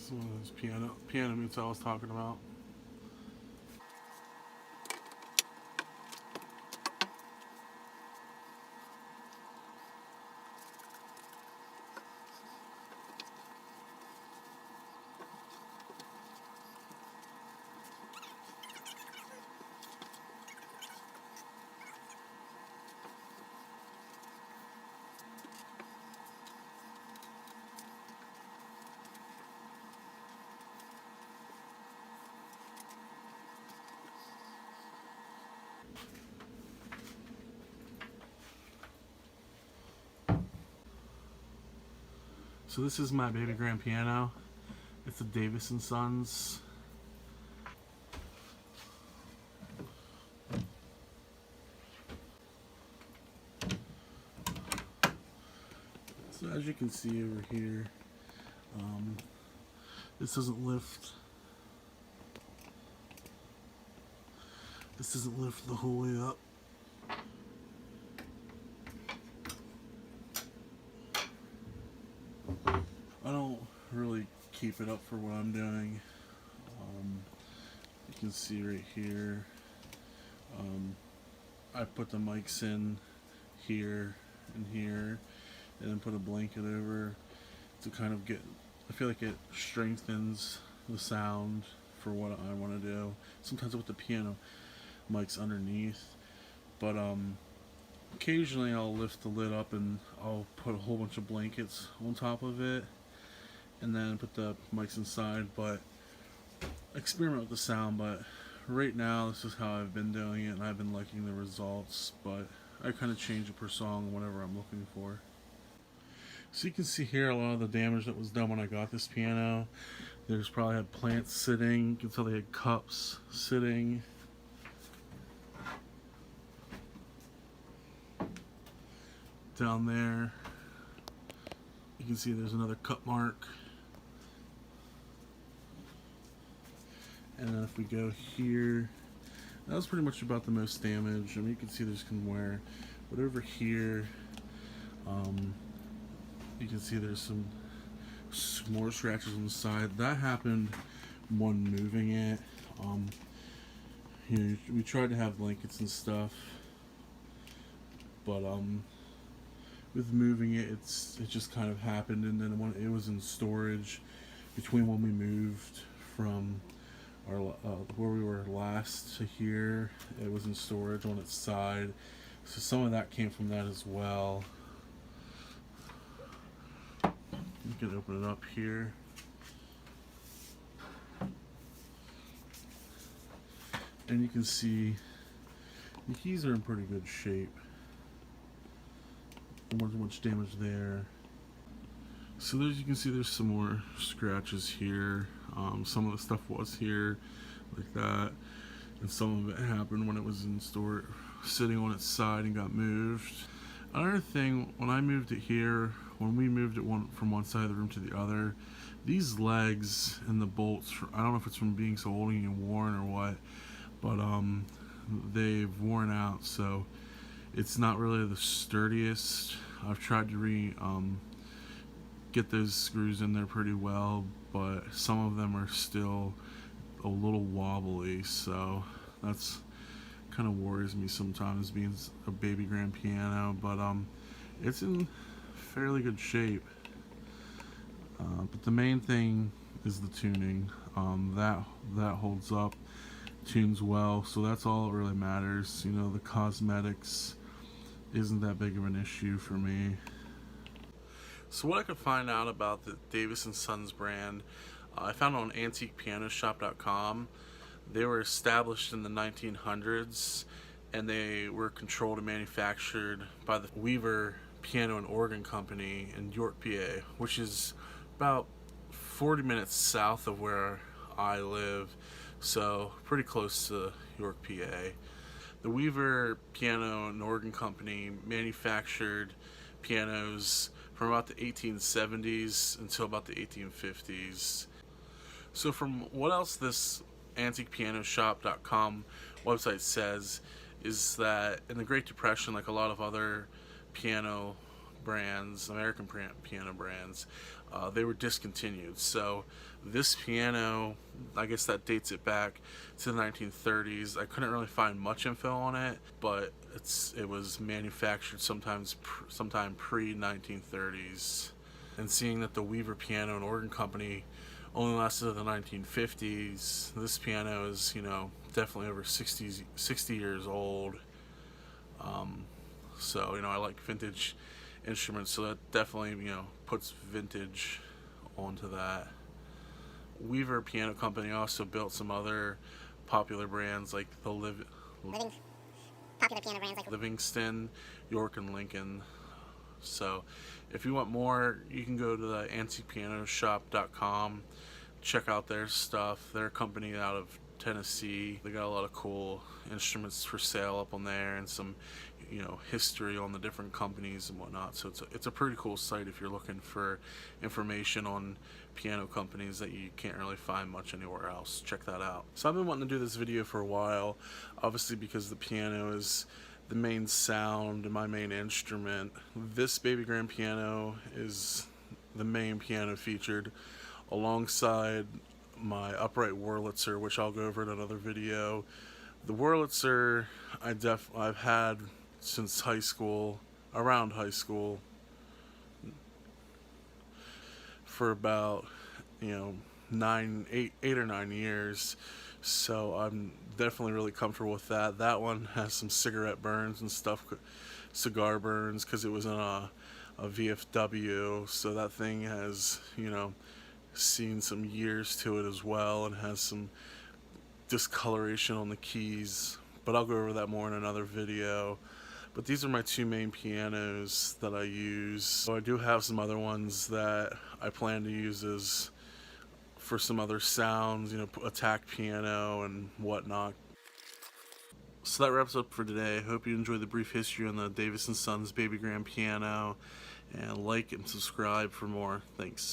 This is one of those piano mutes I was talking about. So this is my baby grand piano. It's a Davis & Sons. So as you can see over here, this doesn't lift. This doesn't lift the whole way up. I don't really keep it up for what I'm doing. You can see right here, I put the mics in here and here, and then put a blanket over to kind of get, I feel like it strengthens the sound for what I want to do. Sometimes with the piano mics underneath, but occasionally I'll lift the lid up and I'll put a whole bunch of blankets on top of it and then put the mics inside, but experiment with the sound. But right now this is how I've been doing it and I've been liking the results, but I kind of change it per song whatever I'm looking for. So you can see here a lot of the damage that was done when I got this piano. There's probably had plants sitting, you can tell they had cups sitting. Down there you can see there's another cup mark. And then if we go here, that was pretty much about the most damage. I mean, you can see there's some wear, but over here, you can see there's some more scratches on the side. That happened when moving it. You know, we tried to have blankets and stuff, but with moving it, it just kind of happened. And then when it was in storage, between when we moved from our where we were last to here, it was in storage on its side, so some of that came from that as well. You can open it up here. And you can see the keys are in pretty good shape. There wasn't much damage there. So you can see there's some more scratches here. Some of the stuff was here, like that, and some of it happened when it was in store, sitting on its side and got moved. Another thing, when I moved it here, when we moved it from one side of the room to the other, these legs and the bolts, I don't know if it's from being so old and worn or what, but they've worn out, so it's not really the sturdiest. I've tried to get those screws in there pretty well, but some of them are still a little wobbly, so that's kind of worries me sometimes, being a baby grand piano. But it's in fairly good shape. But the main thing is the tuning. That holds up, tunes well, so that's all that really matters. You know, the cosmetics isn't that big of an issue for me. So what I could find out about the Davis & Sons brand, I found it on antiquepianoshop.com. They were established in the 1900s, and they were controlled and manufactured by the Weaver Piano and Organ Company in York, PA, which is about 40 minutes south of where I live, so pretty close to York, PA. The Weaver Piano and Organ Company manufactured pianos from about the 1870s until about the 1850s. So from what else this antiquepianoshop.com website says, is that in the Great Depression, like a lot of other piano brands, American piano brands, they were discontinued. So this piano, I guess that dates it back to the 1930s. I couldn't really find much info on it, but it was manufactured sometime pre-1930s. And seeing that the Weaver Piano and Organ Company only lasted to the 1950s, this piano is, definitely over 60 years old. So, I like vintage instruments, so that definitely, puts vintage onto that. Weaver Piano Company also built some other popular brands like the Livingston, York, and Lincoln. So if you want more, you can go to the antiquepianoshop.com, check out their stuff. They're a company out of Tennessee. They got a lot of cool instruments for sale up on there, and some history on the different companies and whatnot. So it's a pretty cool site if you're looking for information on piano companies that you can't really find much anywhere else. Check that out. So I've been wanting to do this video for a while, obviously because the piano is the main sound and my main instrument. This baby grand piano is the main piano featured alongside my upright Wurlitzer, which I'll go over in another video. The Wurlitzer I've had since high school, around high school, for about 8 or 9 years. So I'm definitely really comfortable with that. That one has some cigarette burns and stuff, cigar burns, because it was in a VFW. So that thing has seen some years to it as well, and has some discoloration on the keys, but I'll go over that more in another video. But these are my two main pianos that I use. So I do have some other ones that I plan to use as for some other sounds, attack piano and whatnot. So that wraps up for today. I hope you enjoyed the brief history on the Davis & Sons baby grand piano, and like and subscribe for more. Thanks.